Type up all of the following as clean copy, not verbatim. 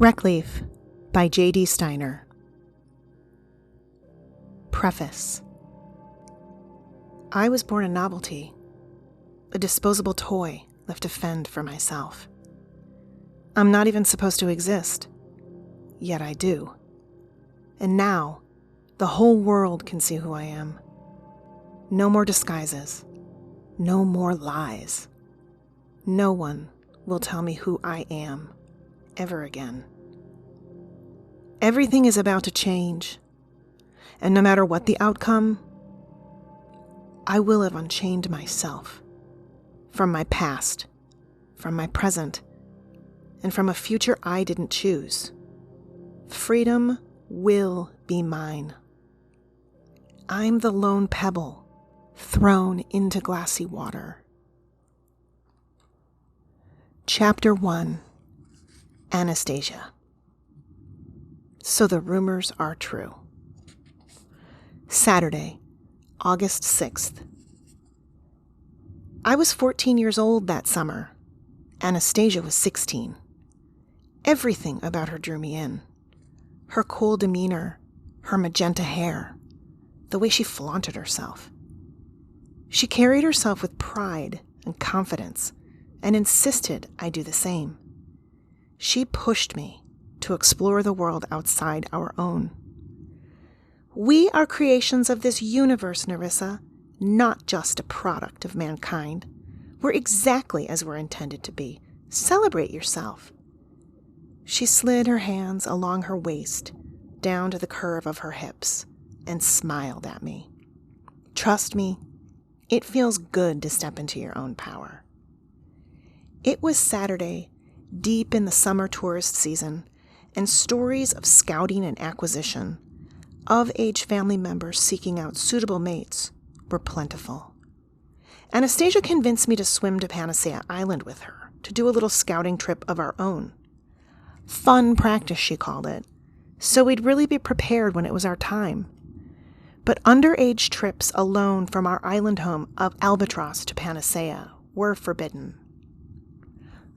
Wreckleaf by J.D. Steiner. Preface. I was born a novelty, a disposable toy left to fend for myself. I'm not even supposed to exist, yet I do. And now, the whole world can see who I am. No more disguises, no more lies. No one will tell me who I am ever again. Everything is about to change, and no matter what the outcome, I will have unchained myself from my past, from my present, and from a future I didn't choose. Freedom will be mine. I'm the lone pebble thrown into glassy water. Chapter 1. Anastasia. So the rumors are true. Saturday, August 6th. I was 14 years old that summer. Anastasia was 16. Everything about her drew me in. Her cool demeanor, her magenta hair, the way she flaunted herself. She carried herself with pride and confidence and insisted I do the same. She pushed me to explore the world outside our own. We are creations of this universe, Nerissa, not just a product of mankind. We're exactly as we're intended to be. Celebrate yourself. She slid her hands along her waist, down to the curve of her hips, and smiled at me. Trust me, it feels good to step into your own power. It was Saturday, deep in the summer tourist season, and stories of scouting and acquisition, of-age family members seeking out suitable mates, were plentiful. Anastasia convinced me to swim to Panacea Island with her, to do a little scouting trip of our own. Fun practice, she called it, so we'd really be prepared when it was our time. But underage trips alone from our island home of Albatross to Panacea were forbidden.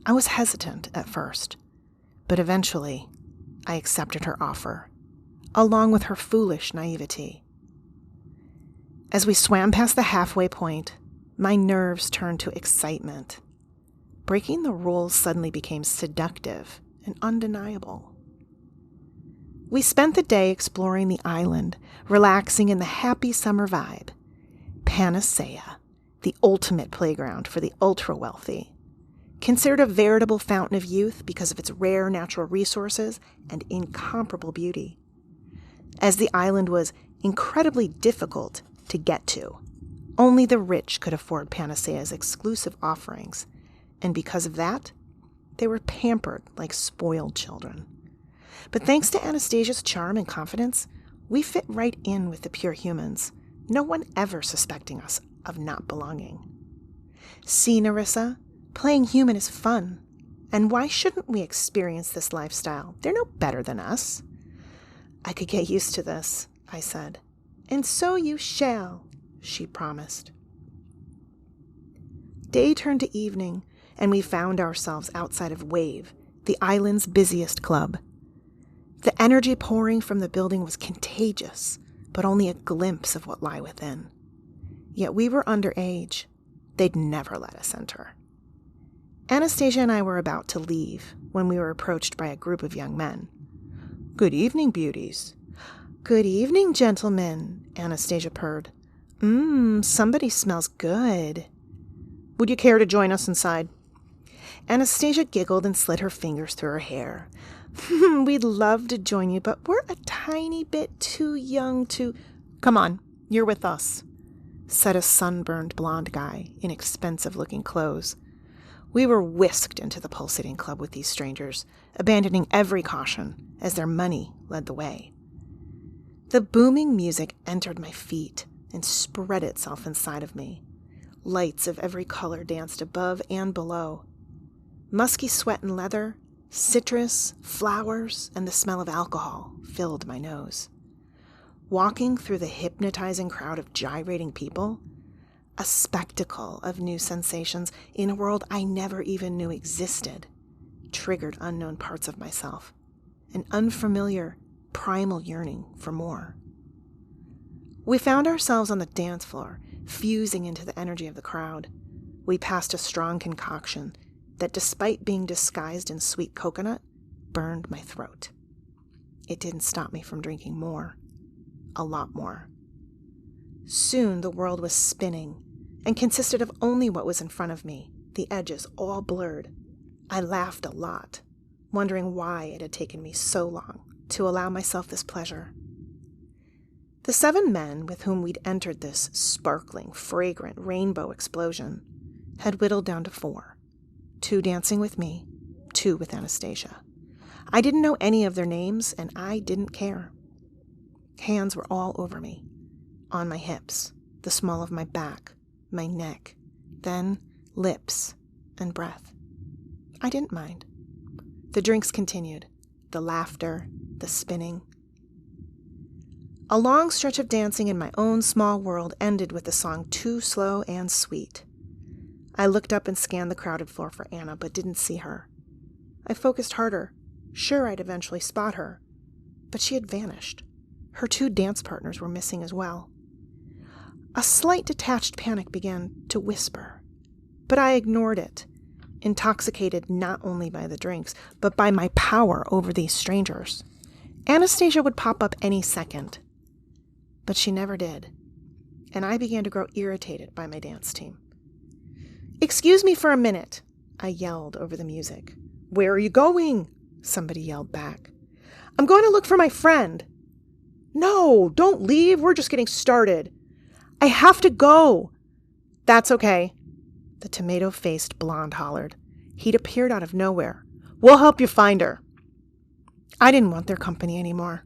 I was hesitant at first, but eventually I accepted her offer, along with her foolish naivety. As we swam past the halfway point, my nerves turned to excitement. Breaking the rules suddenly became seductive and undeniable. We spent the day exploring the island, relaxing in the happy summer vibe. Panacea, the ultimate playground for the ultra-wealthy, considered a veritable fountain of youth because of its rare natural resources and incomparable beauty. As the island was incredibly difficult to get to, only the rich could afford Panacea's exclusive offerings, and because of that, they were pampered like spoiled children. But thanks to Anastasia's charm and confidence, we fit right in with the pure humans, no one ever suspecting us of not belonging. See, Nerissa, playing human is fun, and why shouldn't we experience this lifestyle? They're no better than us. I could get used to this, I said. And so you shall, she promised. Day turned to evening, and we found ourselves outside of Wave, the island's busiest club. The energy pouring from the building was contagious, but only a glimpse of what lay within. Yet we were underage. They'd never let us enter. Anastasia and I were about to leave when we were approached by a group of young men. "Good evening, beauties." "Good evening, gentlemen," Anastasia purred. Somebody smells good." "Would you care to join us inside?" Anastasia giggled and slid her fingers through her hair. "We'd love to join you, but we're a tiny bit too young to—" "Come on, you're with us," said a sunburned blonde guy in expensive-looking clothes. We were whisked into the pulsating club with these strangers, abandoning every caution as their money led the way. The booming music entered my feet and spread itself inside of me. Lights of every color danced above and below. Musky sweat and leather, citrus, flowers, and the smell of alcohol filled my nose. Walking through the hypnotizing crowd of gyrating people, a spectacle of new sensations in a world I never even knew existed, triggered unknown parts of myself an unfamiliar, primal yearning for more. We found ourselves on the dance floor, fusing into the energy of the crowd. We passed a strong concoction that, despite being disguised in sweet coconut, burned my throat. It didn't stop me from drinking more. A lot more. Soon the world was spinning and consisted of only what was in front of me, the edges all blurred. I laughed a lot, wondering why it had taken me so long to allow myself this pleasure. The 7 men with whom we'd entered this sparkling, fragrant rainbow explosion had whittled down to 4. 2 dancing with me, 2 with Anastasia. I didn't know any of their names, and I didn't care. Hands were all over me, on my hips, the small of my back, my neck, then lips and breath. I didn't mind. The drinks continued, the laughter, the spinning. A long stretch of dancing in my own small world ended with the song Too Slow and Sweet. I looked up and scanned the crowded floor for Anna, but didn't see her. I focused harder, sure I'd eventually spot her, but she had vanished. Her 2 dance partners were missing as well. A slight detached panic began to whisper, but I ignored it, intoxicated not only by the drinks, but by my power over these strangers. Anastasia would pop up any second, but she never did, and I began to grow irritated by my dance team. "Excuse me for a minute," I yelled over the music. "Where are you going?" somebody yelled back. "I'm going to look for my friend." "No, don't leave. We're just getting started." "I have to go." "That's okay," the tomato-faced blonde hollered. He'd appeared out of nowhere. "We'll help you find her." I didn't want their company anymore.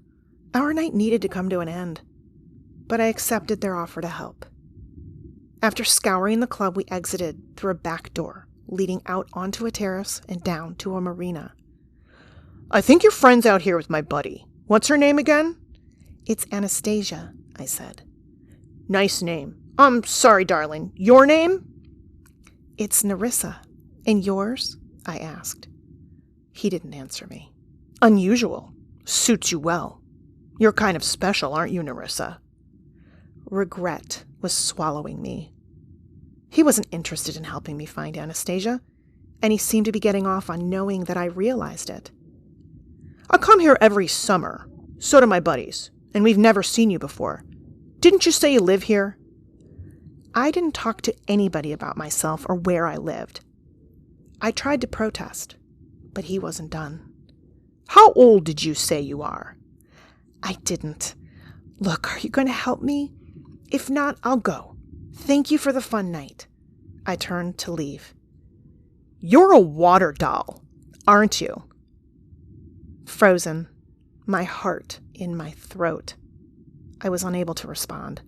Our night needed to come to an end. But I accepted their offer to help. After scouring the club, we exited through a back door, leading out onto a terrace and down to a marina. "I think your friend's out here with my buddy. What's her name again?" "It's Anastasia," I said. "Nice name. I'm sorry, darling. Your name?" "It's Nerissa. And yours?" I asked. He didn't answer me. "Unusual. Suits you well. You're kind of special, aren't you, Nerissa?" Regret was swallowing me. He wasn't interested in helping me find Anastasia, and he seemed to be getting off on knowing that I realized it. "I come here every summer. So do my buddies, and we've never seen you before. Didn't you say you live here?" I didn't talk to anybody about myself or where I lived. I tried to protest, but he wasn't done. "How old did you say you are?" I didn't. "Look, are you going to help me? If not, I'll go. Thank you for the fun night." I turned to leave. "You're a water doll, aren't you?" Frozen, my heart in my throat. I was unable to respond.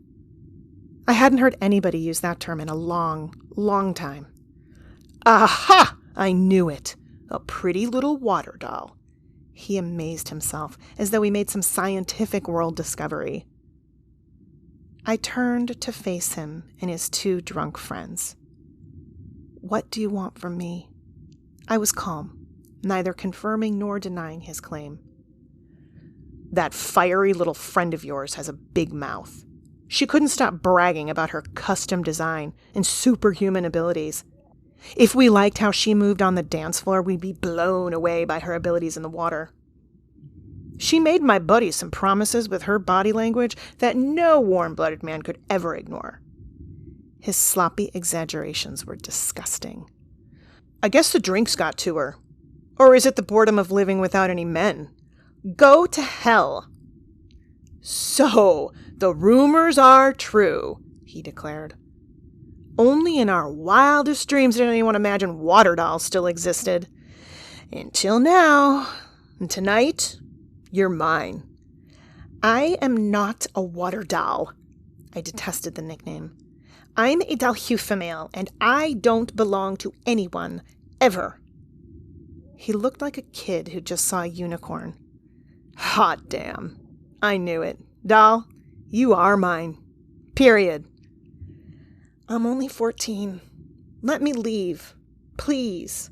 I hadn't heard anybody use that term in a long, long time. "Aha! I knew it. A pretty little water doll." He amazed himself, as though he made some scientific world discovery. I turned to face him and his 2 drunk friends. "What do you want from me?" I was calm, neither confirming nor denying his claim. "That fiery little friend of yours has a big mouth. She couldn't stop bragging about her custom design and superhuman abilities. If we liked how she moved on the dance floor, we'd be blown away by her abilities in the water. She made my buddy some promises with her body language that no warm-blooded man could ever ignore." His sloppy exaggerations were disgusting. "I guess the drinks got to her. Or is it the boredom of living without any men? Go to hell." "So, the rumors are true," he declared. "Only in our wildest dreams did anyone imagine water dolls still existed. Until now. And tonight, you're mine." "I am not a water doll." I detested the nickname. "I'm a doll female, and I don't belong to anyone, ever." He looked like a kid who just saw a unicorn. "Hot damn. I knew it. Doll, you are mine. Period." "I'm only 14. Let me leave. Please."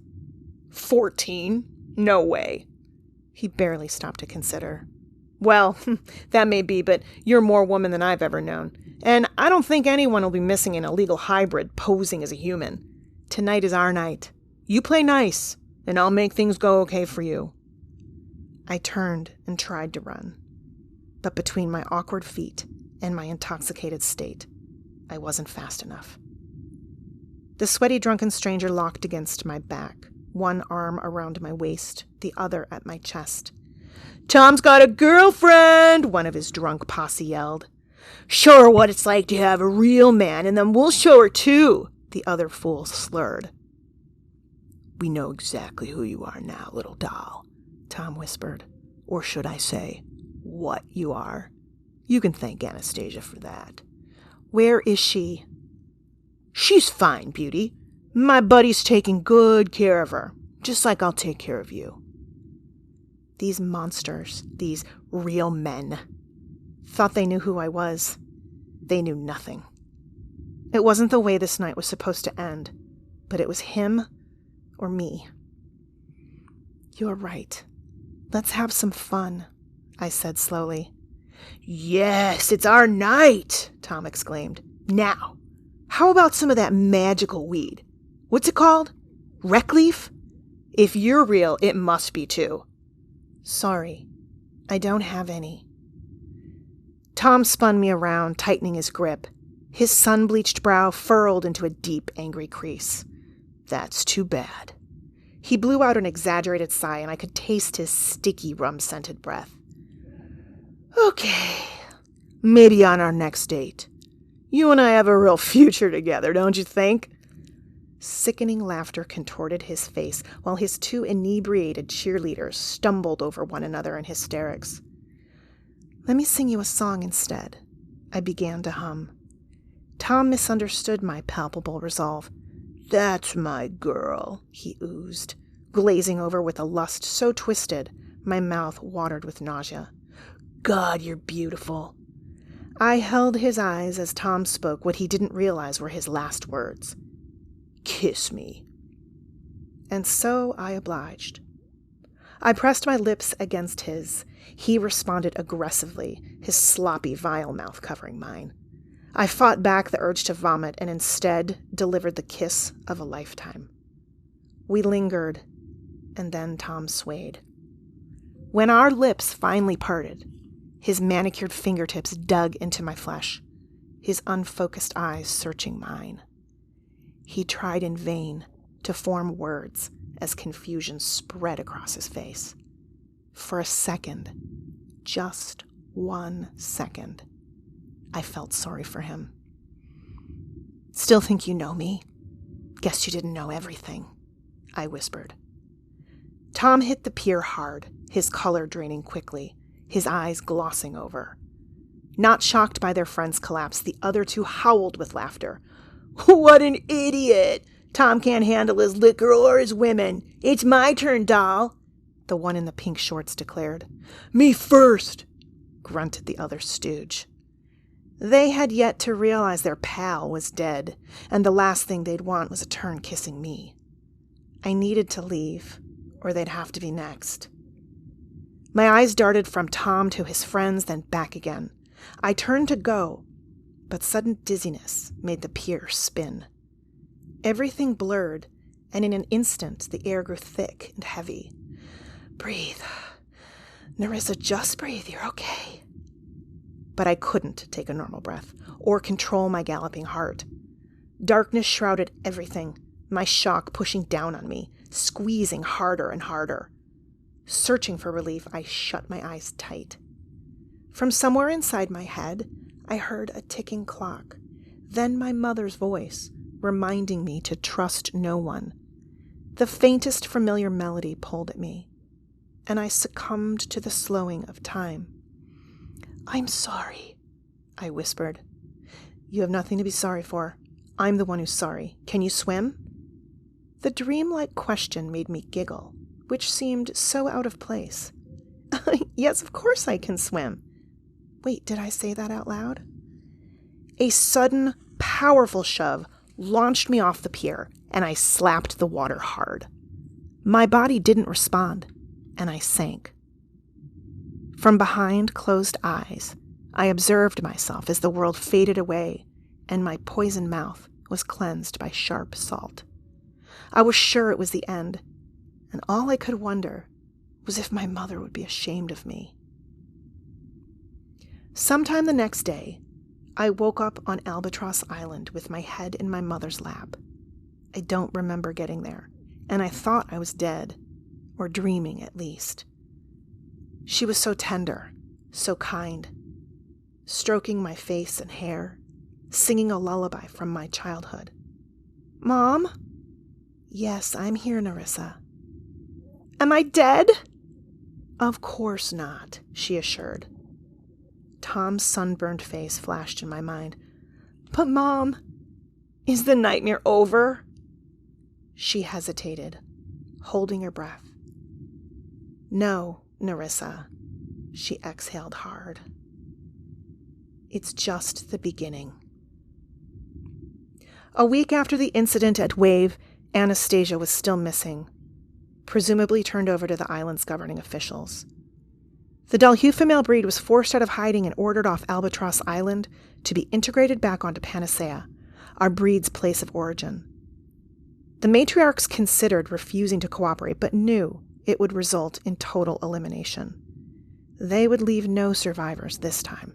14? No way. He barely stopped to consider. Well, that may be, but you're more woman than I've ever known. And I don't think anyone will be missing an illegal hybrid posing as a human. Tonight is our night. You play nice, and I'll make things go okay for you. I turned and tried to run. But between my awkward feet and my intoxicated state, I wasn't fast enough. The sweaty, drunken stranger locked against my back, one arm around my waist, the other at my chest. "Tom's got a girlfriend," one of his drunk posse yelled. "Show her what it's like to have a real man, and then we'll show her too," the other fool slurred. "We know exactly who you are now, little doll," Tom whispered. "Or should I say, what you are. You can thank Anastasia for that." "Where is she?" "She's fine, beauty. My buddy's taking good care of her, just like I'll take care of you." These monsters, these real men, thought they knew who I was. They knew nothing. It wasn't the way this night was supposed to end, but it was him or me. "You're right. Let's have some fun," I said slowly. "Yes, it's our night," Tom exclaimed. "Now, how about some of that magical weed? What's it called? Wreckleaf? If you're real, it must be too." "Sorry, I don't have any." Tom spun me around, tightening his grip. His sun-bleached brow furrowed into a deep, angry crease. "That's too bad." He blew out an exaggerated sigh, and I could taste his sticky, rum-scented breath. "Okay, maybe on our next date. You and I have a real future together, don't you think?" Sickening laughter contorted his face, while his two inebriated cheerleaders stumbled over one another in hysterics. "Let me sing you a song instead," I began to hum. Tom misunderstood my palpable resolve. "That's my girl," he oozed, glazing over with a lust so twisted my mouth watered with nausea. "God, you're beautiful." I held his eyes as Tom spoke what he didn't realize were his last words. "Kiss me." And so I obliged. I pressed my lips against his. He responded aggressively, his sloppy, vile mouth covering mine. I fought back the urge to vomit and instead delivered the kiss of a lifetime. We lingered, and then Tom swayed. When our lips finally parted, his manicured fingertips dug into my flesh, his unfocused eyes searching mine. He tried in vain to form words as confusion spread across his face. For a second, just 1 second, I felt sorry for him. "Still think you know me? Guess you didn't know everything," I whispered. Tom hit the pier hard, his color draining quickly, his eyes glossing over. Not shocked by their friend's collapse, the other two howled with laughter. "What an idiot! Tom can't handle his liquor or his women. It's my turn, doll," the one in the pink shorts declared. "Me first," grunted the other stooge. They had yet to realize their pal was dead, and the last thing they'd want was a turn kissing me. I needed to leave, or they'd have to be next. My eyes darted from Tom to his friends, then back again. I turned to go, but sudden dizziness made the pier spin. Everything blurred, and in an instant the air grew thick and heavy. "Breathe. Nerissa, just breathe. You're okay." But I couldn't take a normal breath or control my galloping heart. Darkness shrouded everything, my shock pushing down on me, squeezing harder and harder. Searching for relief, I shut my eyes tight. From somewhere inside my head, I heard a ticking clock, then my mother's voice, reminding me to trust no one. The faintest familiar melody pulled at me, and I succumbed to the slowing of time. "I'm sorry," I whispered. "You have nothing to be sorry for. I'm the one who's sorry. Can you swim?" The dreamlike question made me giggle, which seemed so out of place. "Yes, of course I can swim." Wait, did I say that out loud? A sudden, powerful shove launched me off the pier, and I slapped the water hard. My body didn't respond, and I sank, From behind closed eyes, I observed myself as the world faded away and my poisoned mouth was cleansed by sharp salt. I was sure it was the end, and all I could wonder was if my mother would be ashamed of me. Sometime the next day, I woke up on Albatross Island with my head in my mother's lap. I don't remember getting there, and I thought I was dead, or dreaming at least. She was so tender, so kind, stroking my face and hair, singing a lullaby from my childhood. "Mom?" "Yes, I'm here, Nerissa." "Am I dead?" "Of course not," she assured. Tom's sunburned face flashed in my mind. "But Mom, is the nightmare over?" She hesitated, holding her breath. "No, Nerissa," she exhaled hard. "It's just the beginning." A week after the incident at Wave, Anastasia was still missing, presumably turned over to the island's governing officials. The Dalhousie female breed was forced out of hiding and ordered off Albatross Island to be integrated back onto Panacea, our breed's place of origin. The matriarchs considered refusing to cooperate, but knew it would result in total elimination. They would leave no survivors this time.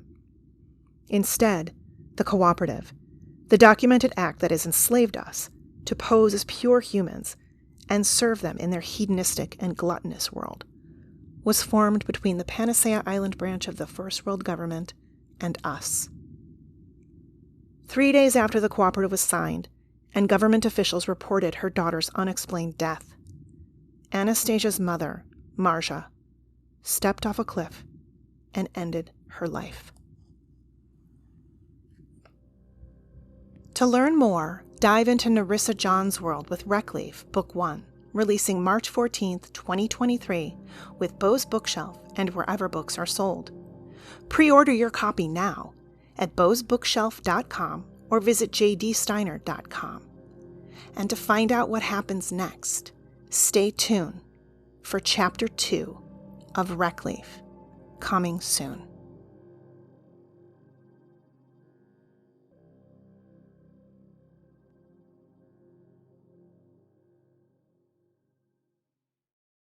Instead, the cooperative, the documented act that has enslaved us, to pose as pure humans and serve them in their hedonistic and gluttonous world, was formed between the Panacea Island branch of the First World Government and us. 3 days after the cooperative was signed, and government officials reported her daughter's unexplained death, Anastasia's mother, Marja, stepped off a cliff and ended her life. To learn more, dive into Nerissa John's world with Wreckleaf, Book 1, releasing March 14th, 2023, with Bose Bookshelf and wherever books are sold. Pre-order your copy now at bosebookshelf.com or visit jdsteiner.com. And to find out what happens next, stay tuned for Chapter 2 of Wreckleaf, coming soon.